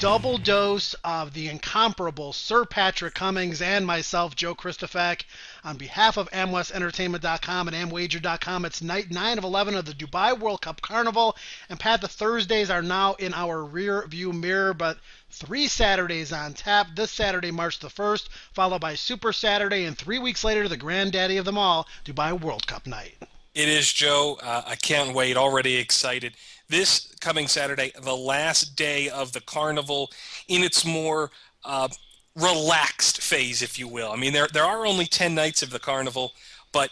double dose of the incomparable Sir Patrick Cummings and myself, Joe Christofek. On behalf of AmWestEntertainment.com and AmWager.com, it's night 9 of 11 of the Dubai World Cup Carnival. And Pat, the Thursdays are now in our rear view mirror, but 3 Saturdays on tap. This Saturday, March the 1st, followed by Super Saturday, and 3 weeks later, the granddaddy of them all, Dubai World Cup night. It is, Joe. I can't wait. Already excited. This coming Saturday, the last day of the Carnival in its more relaxed phase, if you will. I mean, there are only 10 nights of the Carnival, but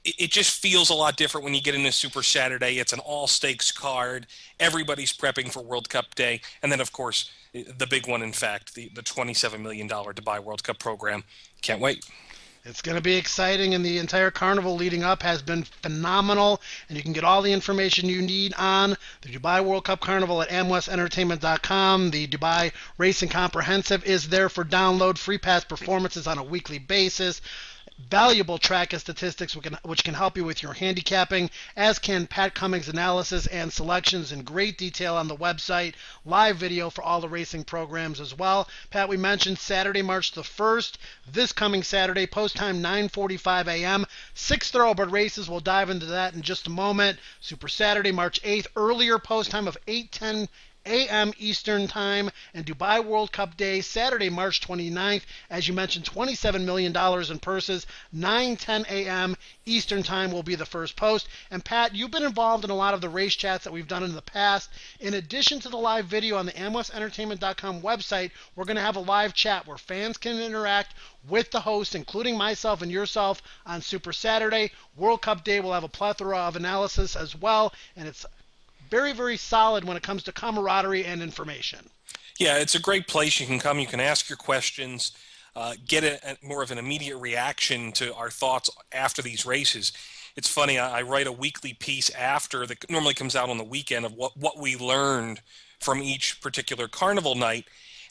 it just feels a lot different when you get into Super Saturday. It's an all-stakes card. Everybody's prepping for World Cup Day. And then, of course, the big one, in fact, the $27 million Dubai World Cup program. Can't wait. It's going to be exciting, and the entire carnival leading up has been phenomenal, and you can get all the information you need on the Dubai World Cup Carnival at AmWestEntertainment.com. The Dubai Racing Comprehensive is there for download, free pass performances on a weekly basis, valuable track and statistics which can help you with your handicapping, as can Pat Cummings' analysis and selections in great detail on the website, live video for all the racing programs as well. Pat, we mentioned Saturday, March the 1st, this coming Saturday, post time 9:45 a.m. 6 thoroughbred races. We'll dive into that in just a moment. Super Saturday, March 8th, earlier post time of 8:10 a.m. Eastern Time, and Dubai World Cup Day, Saturday, March 29th. As you mentioned, $27 million in purses. 9:10 a.m. Eastern Time will be the first post. And Pat, you've been involved in a lot of the race chats that we've done in the past. In addition to the live video on the AmWestEntertainment.com website, we're going to have a live chat where fans can interact with the host, including myself and yourself, on Super Saturday. World Cup Day will have a plethora of analysis as well, and it's very, very solid when it comes to camaraderie and information. Yeah, it's a great place. You can come, you can ask your questions, get more of an immediate reaction to our thoughts after these races. It's funny, I write a weekly piece after that normally comes out on the weekend of what we learned from each particular carnival night.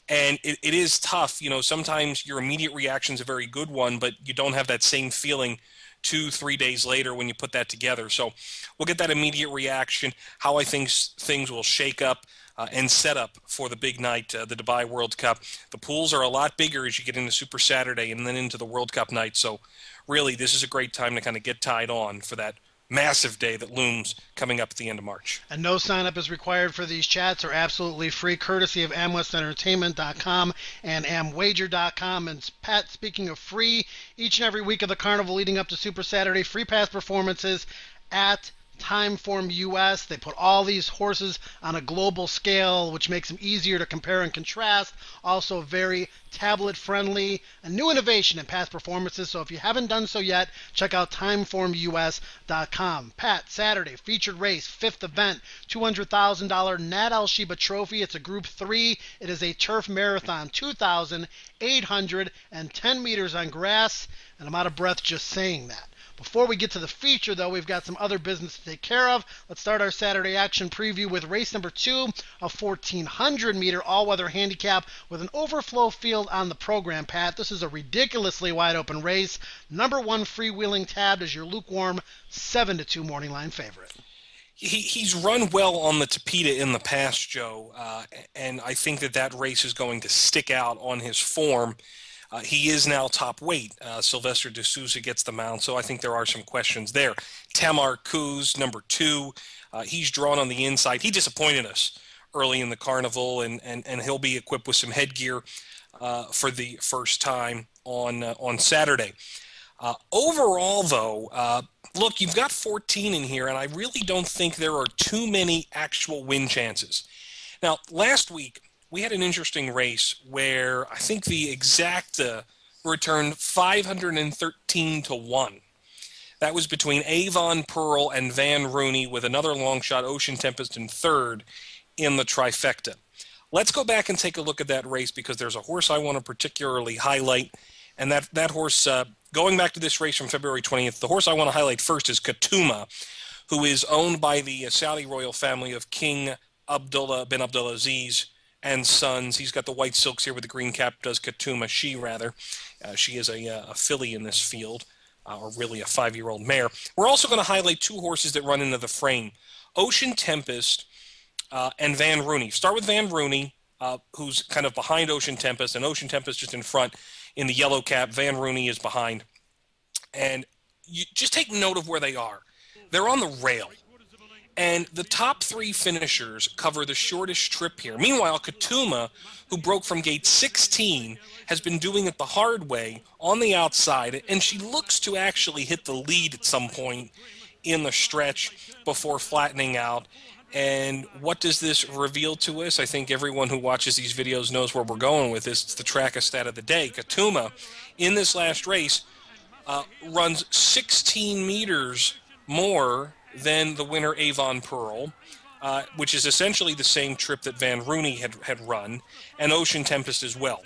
And it is tough. You know, sometimes your immediate reaction is a very good one, but you don't have that same feeling 2-3 days later when you put that together. So we'll get that immediate reaction, how I think things will shake up and set up for the big night, the Dubai World Cup. The pools are a lot bigger as you get into Super Saturday and then into the World Cup night. So really, this is a great time to kind of get tied on for that massive day that looms coming up at the end of March. And no sign-up is required for these chats. Are absolutely free, courtesy of AmWestEntertainment.com and AmWager.com. And Pat, speaking of free, each and every week of the carnival leading up to Super Saturday, free pass performances at Timeform US. They put all these horses on a global scale, which makes them easier to compare and contrast. Also very tablet friendly, a new innovation in past performances. So if you haven't done so yet, check out timeformus.com. Pat, Saturday, featured race, 5th event, $200,000 Nat Al Sheba Trophy. It's a Group 3. It is a turf marathon, 2,810 meters on grass, and I'm out of breath just saying that. Before we get to the feature, though, we've got some other business to take care of. Let's start our Saturday action preview with race number 2, a 1,400-meter all-weather handicap with an overflow field on the program, Pat. This is a ridiculously wide-open race. Number 1 freewheeling tabbed as your lukewarm 7-2 morning line favorite. He's run well on the Tapeta in the past, Joe, and I think that race is going to stick out on his form. He is now top weight. Sylvester de Souza gets the mount, so I think there are some questions there. Tamar Kuz, number 2, he's drawn on the inside. He disappointed us early in the carnival, and he'll be equipped with some headgear for the first time on Saturday. Overall, though, look, you've got 14 in here, and I really don't think there are too many actual win chances. Now, last week, we had an interesting race where I think the exact returned 513 to 1. That was between Avon Pearl and Van Rooney, with another long shot, Ocean Tempest, in third in the trifecta. Let's go back and take a look at that race, because there's a horse I want to particularly highlight, and that horse, going back to this race from February 20th, the horse I want to highlight first is Katuma, who is owned by the Saudi royal family of King Abdullah bin Abdulaziz and Sons. He's got the white silks here with the green cap, does Katuma, she is a filly in this field, or really a 5-year-old mare. We're also going to highlight 2 horses that run into the frame, Ocean Tempest and Van Rooney. Start with Van Rooney. who's kind of behind Ocean Tempest, and Ocean Tempest just in front in the yellow cap. Van Rooney is behind. And you just take note of where they are. They're on the rail. And the top three finishers cover the shortest trip here. Meanwhile, Katuma, who broke from gate 16, has been doing it the hard way on the outside, and she looks to actually hit the lead at some point in the stretch before flattening out. And what does this reveal to us? I think everyone who watches these videos knows where we're going with this. It's the track stat of the day. Katuma, in this last race, runs 16 meters more than the winner Avon Pearl, which is essentially the same trip that Van Rooney had run, and Ocean Tempest as well.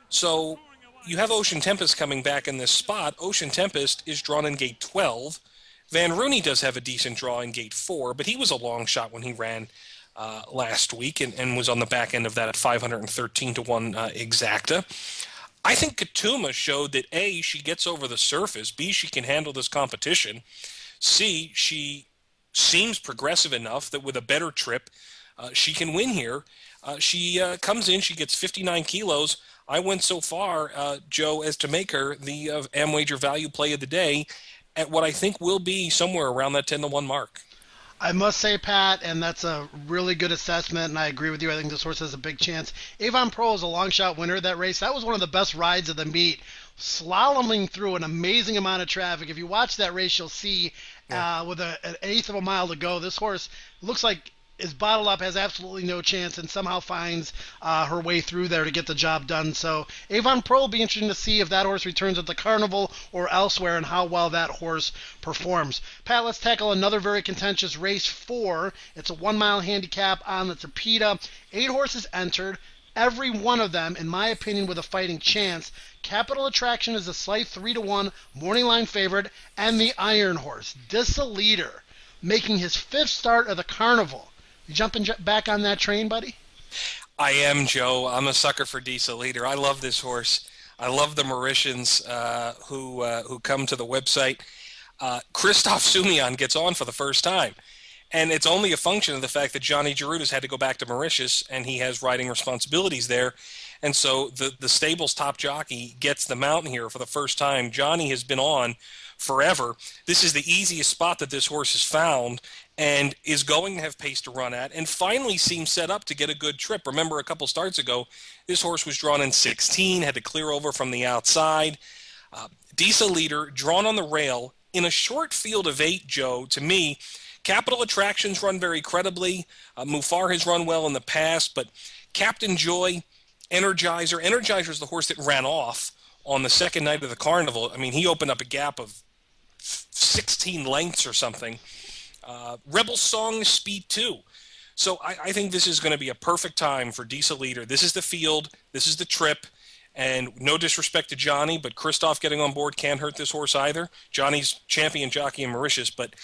So you have Ocean Tempest coming back in this spot. Ocean Tempest is drawn in gate 12. Van Rooney does have a decent draw in gate 4, but he was a long shot when he ran last week and was on the back end of that at 513 to 1 exacta. I think Katuma showed that A, she gets over the surface, B, she can handle this competition, C, she seems progressive enough that with a better trip, she can win here. She comes in, she gets 59 kilos. I went so far, Joe, as to make her the Amwager value play of the day at what I think will be somewhere around that 10 to 1 mark. I must say, Pat, and that's a really good assessment, and I agree with you. I think this horse has a big chance. Avon Pearl is a long shot winner of that race. That was one of the best rides of the meet, slaloming through an amazing amount of traffic. If you watch that race, you'll see with an eighth of a mile to go, this horse looks like is bottled up, has absolutely no chance, and somehow finds her way through there to get the job done. So Avon Pearl will be interesting to see if that horse returns at the Carnival or elsewhere and how well that horse performs. Pat, let's tackle another very contentious race 4. It's a 1 mile handicap on the Tapeta. 8 horses entered. Every one of them, in my opinion, with a fighting chance. Capital Attraction is a slight 3 to 1 morning line favorite, and the Iron Horse, Disaleader, making his 5th start of the Carnival. You jumping back on that train, buddy? I am, Joe. I'm a sucker for Disaleader. I love this horse. I love the Mauritians who come to the website. Christophe Soumillon gets on for the first time. And it's only a function of the fact that Johnny Giroud's had to go back to Mauritius, and he has riding responsibilities there. And so the stable's top jockey gets the mountain here for the first time. Johnny has been on forever. This is the easiest spot that this horse has found and is going to have pace to run at, and finally seems set up to get a good trip. Remember, a couple starts ago, this horse was drawn in 16, had to clear over from the outside. Disaleader, drawn on the rail, in a short field of 8, Joe, to me, Capital Attractions run very credibly. Mufar has run well in the past, but Captain Joy, Energizer is the horse that ran off on the second night of the Carnival. I mean, he opened up a gap of 16 lengths or something. Rebel Song is speed 2. So I think this is going to be a perfect time for Disaleader. This is the field. This is the trip. And no disrespect to Johnny, but Christophe getting on board can't hurt this horse either. Johnny's champion jockey in Mauritius, but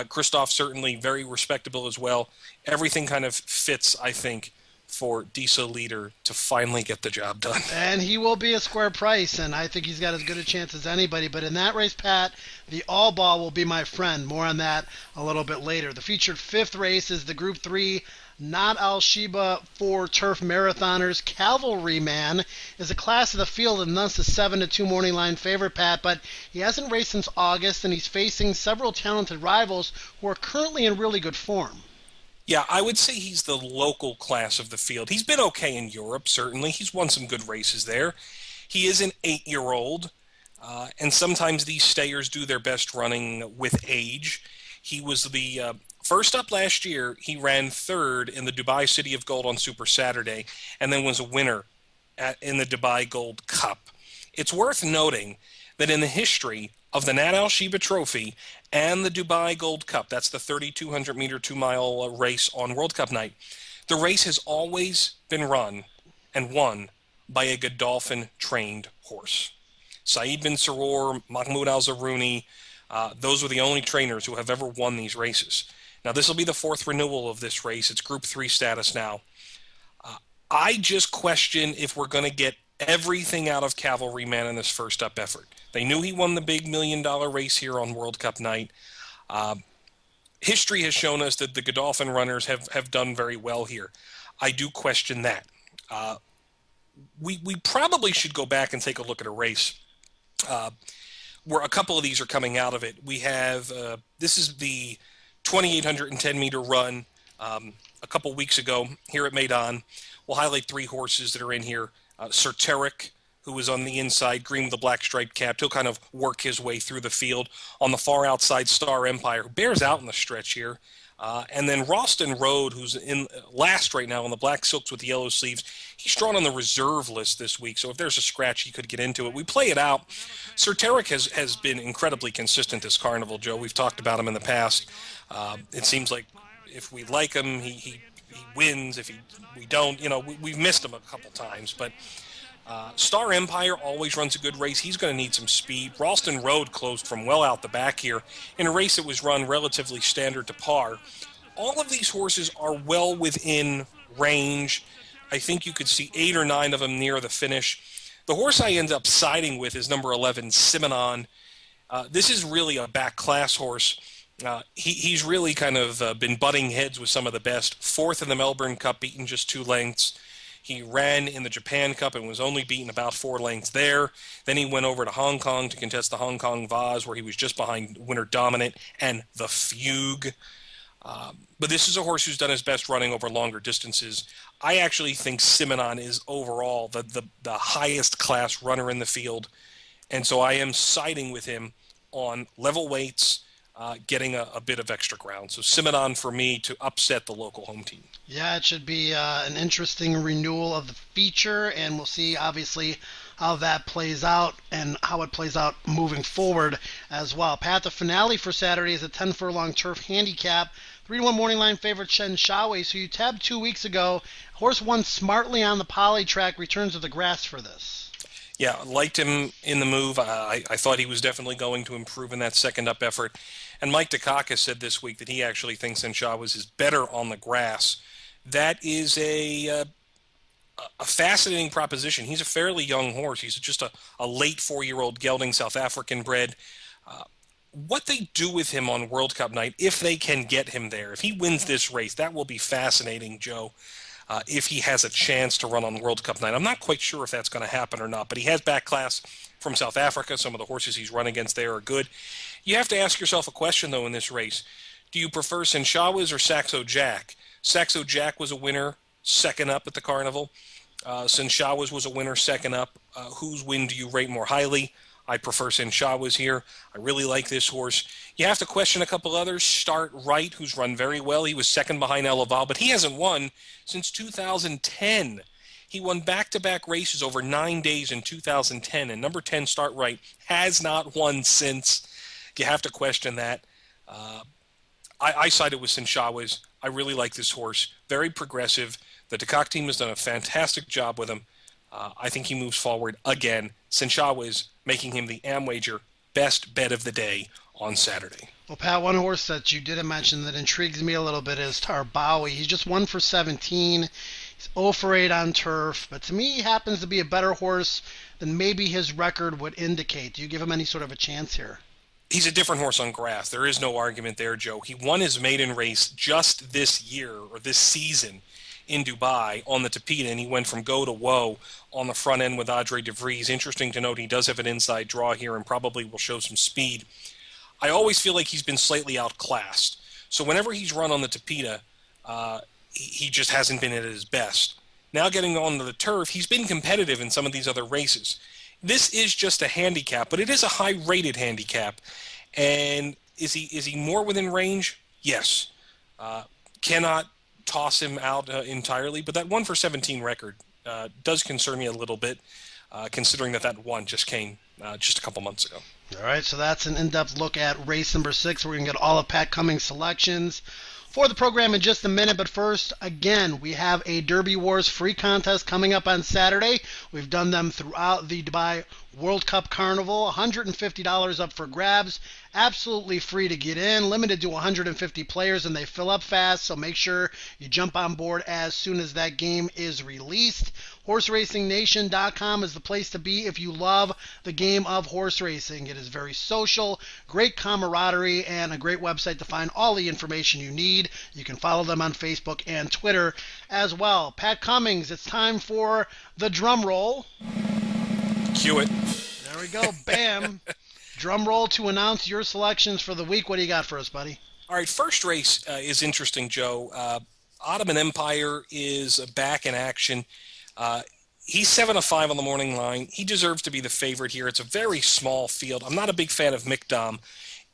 Christophe certainly very respectable as well. Everything kind of fits, I think, for Disaleader to finally get the job done. And he will be a square price, and I think he's got as good a chance as anybody. But in that race, Pat, the all ball will be my friend. More on that a little bit later. The featured 5th race is the Group 3 Not Al Sheba 4 Turf Marathoners. Cavalryman is a class of the field and thus a 7 to 2 morning line favorite, Pat, but he hasn't raced since August, and he's facing several talented rivals who are currently in really good form. Yeah, I would say he's the local class of the field. He's been okay in Europe, certainly. He's won some good races there. He is an 8-year-old, and sometimes these stayers do their best running with age. He was the first up last year. He ran 3rd in the Dubai City of Gold on Super Saturday, and then was a winner in the Dubai Gold Cup. It's worth noting that in the history of the Nat Al Sheba Trophy and the Dubai Gold Cup, that's the 3,200-meter 2-mile race on World Cup night, the race has always been run and won by a Godolphin-trained horse. Saeed bin Saror, Mahmoud Al-Zaruni, those were the only trainers who have ever won these races. Now, this will be the 4th renewal of this race. It's Group 3 status now. I just question if we're going to get everything out of Cavalryman in this first up effort. They knew he won the big $1 million race here on World Cup night. History has shown us that the Godolphin runners have done very well here. I do question that. We probably should go back and take a look at a race where a couple of these are coming out of it. We have this is the 2,810-meter run a couple weeks ago here at Maidan. We'll highlight 3 horses that are in here. Certeric, who is on the inside, green with a black striped cap. He'll kind of work his way through the field. On the far outside, Star Empire, who bears out in the stretch here. And then Ralston Road, who's in last right now on the black silks with the yellow sleeves. He's drawn on the reserve list this week, so if there's a scratch, he could get into it. We play it out. Certeric has been incredibly consistent this carnival, Joe. We've talked about him in the past. It seems like if we like him, he wins. If we don't, we've missed him a couple times. But Star Empire always runs a good race. He's going to need some speed. Ralston Road closed from well out the back here in a race that was run relatively standard to par. All of these horses are well within range. I think you could see 8 or 9 of them near the finish. The horse I end up siding with is number 11, Simonon. This is really a back class horse. He's really kind of been butting heads with some of the best. 4th in the Melbourne Cup, beaten just 2 lengths. He ran in the Japan Cup and was only beaten about 4 lengths there. Then he went over to Hong Kong to contest the Hong Kong Vase, where he was just behind Winter Dominant and the Fugue. But this is a horse who's done his best running over longer distances. I actually think Simonon is overall the highest class runner in the field. And so I am siding with him on level weights, getting a bit of extra ground. So Simonon for me to upset the local home team. Yeah, it should be an interesting renewal of the feature, and we'll see, obviously, how that plays out and how it plays out moving forward as well. Pat, the finale for Saturday is a 10-furlong turf handicap. 3-1 morning line favorite Shen Shaowei, who you tabbed 2 weeks ago. Horse won smartly on the poly track, returns to the grass for this. Yeah, liked him in the move. I thought he was definitely going to improve in that second up effort. And Mike Dukakis said this week that he actually thinks Shaowei is better on the grass. That is a fascinating proposition. He's a fairly young horse. He's just a late 4-year-old gelding, South African bred. What they do with him on World Cup night, if they can get him there, if he wins this race, that will be fascinating, Joe. If he has a chance to run on World Cup night. I'm not quite sure if that's going to happen or not, but he has back class from South Africa. Some of the horses he's run against there are good. You have to ask yourself a question, though, in this race. Do you prefer Shaowei or Saxo Jack? Saxo Jack was a winner, second up at the Carnival. Shaowei was a winner, second up. Whose win do you rate more highly? I prefer Shaowei here. I really like this horse. You have to question a couple others. Start Right, who's run very well. He was second behind Elaval, but he hasn't won since 2010. He won back-to-back races over 9 days in 2010, and number 10, Start Right, has not won since. You have to question that. I sided with Shaowei. I really like this horse. Very progressive. The Dukak team has done a fantastic job with him. I think he moves forward again. Shaowei making him the Amwager best bet of the day on Saturday. Well, Pat, one horse that you didn't mention that intrigues me a little bit is Tarbawi. He's just 1 for 17. He's 0 for 8 on turf, but to me he happens to be a better horse than maybe his record would indicate. Do you give him any sort of a chance here? He's a different horse on grass. There is no argument there, Joe. He won his maiden race just this year or this season in Dubai on the Tapeta, and he went from go to woe on the front end with Audrey de Vries. Interesting to note he does have an inside draw here and probably will show some speed. I always feel like he's been slightly outclassed. So whenever he's run on the Tapeta, he just hasn't been at his best. Now getting on the turf, he's been competitive in some of these other races. This is just a handicap, but it is a high-rated handicap. And is he more within range? Yes. Cannot toss him out entirely, but that 1 for 17 record does concern me a little bit, considering that one just came just a couple months ago. All right, so that's an in-depth look at race number 6. We're going to get all of Pat Cummings' selections for the program in just a minute, but first, again, we have a Derby Wars free contest coming up on Saturday. We've done them throughout the Dubai World Cup Carnival. $150 up for grabs. Absolutely free to get in. Limited to 150 players, and they fill up fast, so make sure you jump on board as soon as that game is released. HorseRacingNation.com is the place to be if you love the game of horse racing. It It is very social, great camaraderie, and a great website to find all the information you need. You can follow them on Facebook and Twitter as well. Pat Cummings, it's time for the drum roll. Cue it. There we go. Bam. Drum roll to announce your selections for the week. What do you got for us, buddy? All right, first race is interesting, Joe. Ottoman Empire is back in action. He's 7-5 on the morning line. He deserves to be the favorite here. It's a very small field. I'm not a big fan of Mick Dom.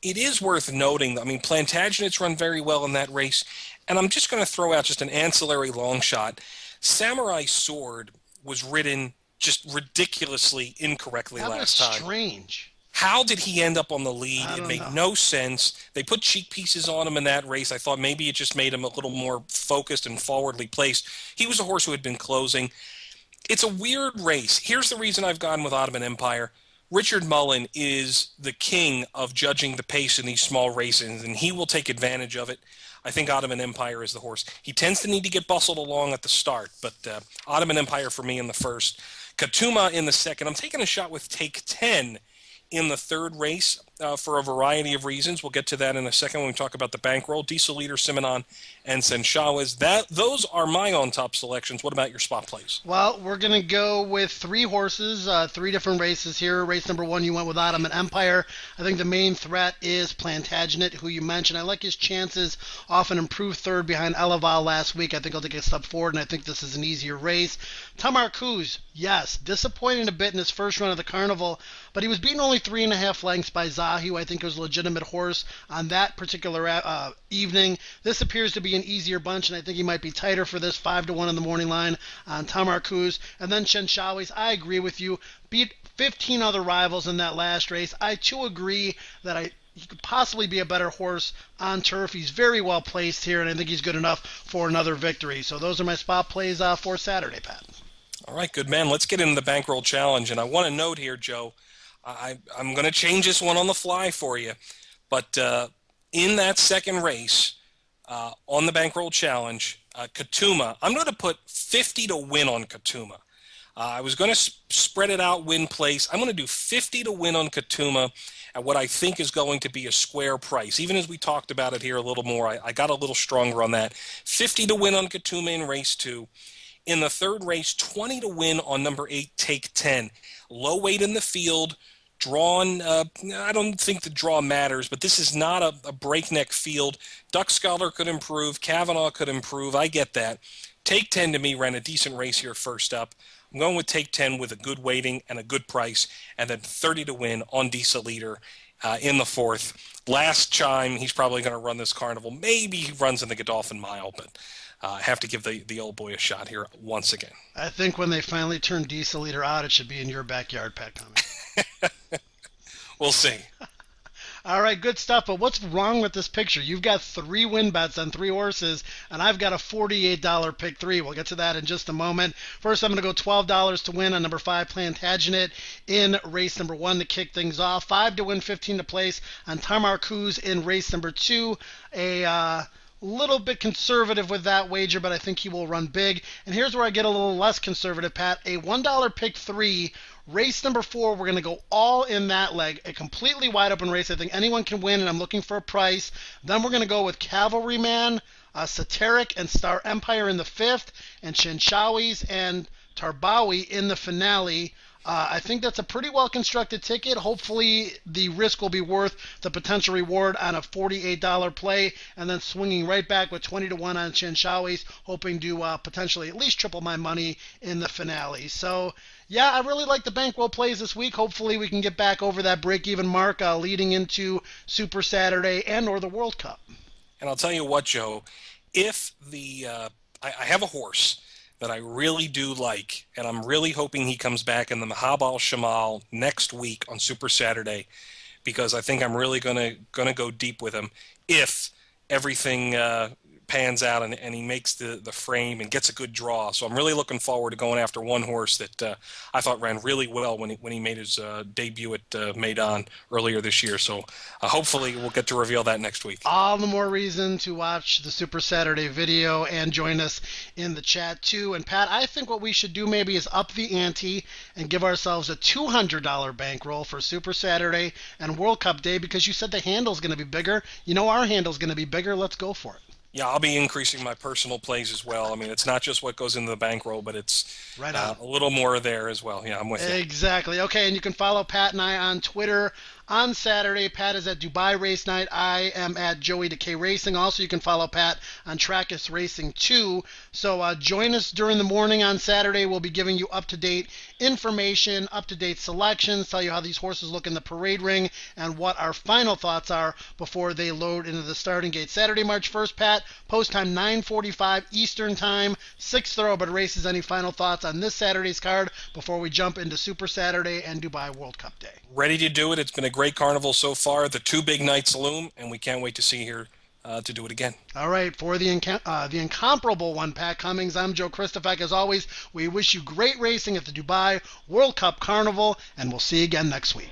It is worth noting, I mean, Plantagenet's run very well in that race, and I'm just going to throw out just an ancillary long shot. Samurai Sword was ridden just ridiculously incorrectly last time. That was strange. How did he end up on the lead? It made know. no sense. They put cheek pieces on him in that race. I thought maybe it just made him a little more focused and forwardly placed. He was a horse who had been closing. It's a weird race. Here's the reason I've gone with Ottoman Empire. Richard Mullen is the king of judging the pace in these small races, and he will take advantage of it. I think Ottoman Empire is the horse. He tends to need to get bustled along at the start, but Ottoman Empire for me in the first. Katuma in the second. I'm taking a shot with Take 10 in the third race for a variety of reasons. We'll get to that in a second when we talk about the bankroll. Diesel Leader, Simonon, and Senshawez. Those are my on-top selections. What about your spot plays? Well, we're going to go with three horses, three different races here. Race number one, you went with Ottoman Empire. I think the main threat is Plantagenet, who you mentioned. I like his chances off an improved third behind Elaval last week. I think he'll take a step forward, and I think this is an easier race. Tamar Kuz, yes, disappointing a bit in his first run of the Carnival, but he was beaten only 3.5 lengths by Zahu. I think it was a legitimate horse on that particular evening. This appears to be an easier bunch, and I think he might be tighter for this 5-1 on the morning line on Tamar Kuz. And then Senshawez, I agree with you, beat 15 other rivals in that last race. I too agree that he could possibly be a better horse on turf. He's very well placed here, and I think he's good enough for another victory. So those are my spot plays for Saturday, Pat. All right, good man. Let's get into the bankroll challenge. And I want to note here, Joe, I'm going to change this one on the fly for you. But in that second race on the bankroll challenge, Katuma, I'm going to put 50 to win on Katuma. I was going to spread it out, win place. I'm going to do 50 to win on Katuma at what I think is going to be a square price. Even as we talked about it here a little more, I got a little stronger on that. 50 to win on Katuma in race 2. In the third race, 20 to win on number 8, Take 10. Low weight in the field, drawn. I don't think the draw matters, but this is not a breakneck field. Duck Scholar could improve. Kavanaugh could improve. I get that. Take 10 to me ran a decent race here first up. I'm going with Take 10 with a good weighting and a good price, and then 30 to win on Diesel Leader in the fourth. Last chime, he's probably going to run this Carnival. Maybe he runs in the Godolphin Mile, but I have to give the old boy a shot here once again. I think when they finally turn Diesel Leader out, it should be in your backyard, Pat Cummings. We'll see. All right, good stuff. But what's wrong with this picture? You've got 3 win bets on 3 horses, and I've got a $48 pick 3. We'll get to that in just a moment. First, I'm going to go $12 to win on number 5, Plantagenet, in race number 1 to kick things off. 5 to win, 15 to place on Tamar Kuz in race number 2. A little bit conservative with that wager, but I think he will run big. And here's where I get a little less conservative, Pat. A $1 pick 3. Race number 4, we're going to go all in that leg. A completely wide open race. I think anyone can win, and I'm looking for a price. Then we're going to go with Cavalryman, Satiric, and Star Empire in the 5th, and Senshawez and Tarbawi in the finale. I think that's a pretty well-constructed ticket. Hopefully, the risk will be worth the potential reward on a $48 play, and then swinging right back with 20 to 1 on Senshawez, hoping to potentially at least triple my money in the finale. So, yeah, I really like the bankroll plays this week. Hopefully, we can get back over that break-even mark leading into Super Saturday and or the World Cup. And I'll tell you what, Joe, if I have a horse that I really do like, and I'm really hoping he comes back in the Mahab al-Shamal next week on Super Saturday, because I think I'm really gonna go deep with him if everything pans out and he makes the frame and gets a good draw. So I'm really looking forward to going after one horse that I thought ran really well when he made his debut at Maidan earlier this year. So hopefully we'll get to reveal that next week. All the more reason to watch the Super Saturday video and join us in the chat too. And Pat, I think what we should do maybe is up the ante and give ourselves a $200 bankroll for Super Saturday and World Cup Day, because you said the handle's going to be bigger. You know our handle's going to be bigger. Let's go for it. Yeah, I'll be increasing my personal plays as well. I mean, it's not just what goes into the bankroll, but it's right on. A little more there as well. Yeah, I'm with you. Exactly. Okay, and you can follow Pat and I on Twitter on Saturday. Pat is at Dubai Race Night. I am at Joey Decay Racing. Also, you can follow Pat on Trackus Racing 2. So join us during the morning on Saturday. We'll be giving you up-to-date information, up-to-date selections, tell you how these horses look in the parade ring, and what our final thoughts are before they load into the starting gate. Saturday, March 1st, Pat, post time 9:45 Eastern Time, 6 thoroughbred races. Any final thoughts on this Saturday's card before we jump into Super Saturday and Dubai World Cup Day? Ready to do it. It's been a great carnival so far. The 2 big nights loom, and we can't wait to see you here to do it again. All right, for the incomparable one, Pat Cummings, I'm Joe Christofak. As always, we wish you great racing at the Dubai World Cup Carnival, and we'll see you again next week.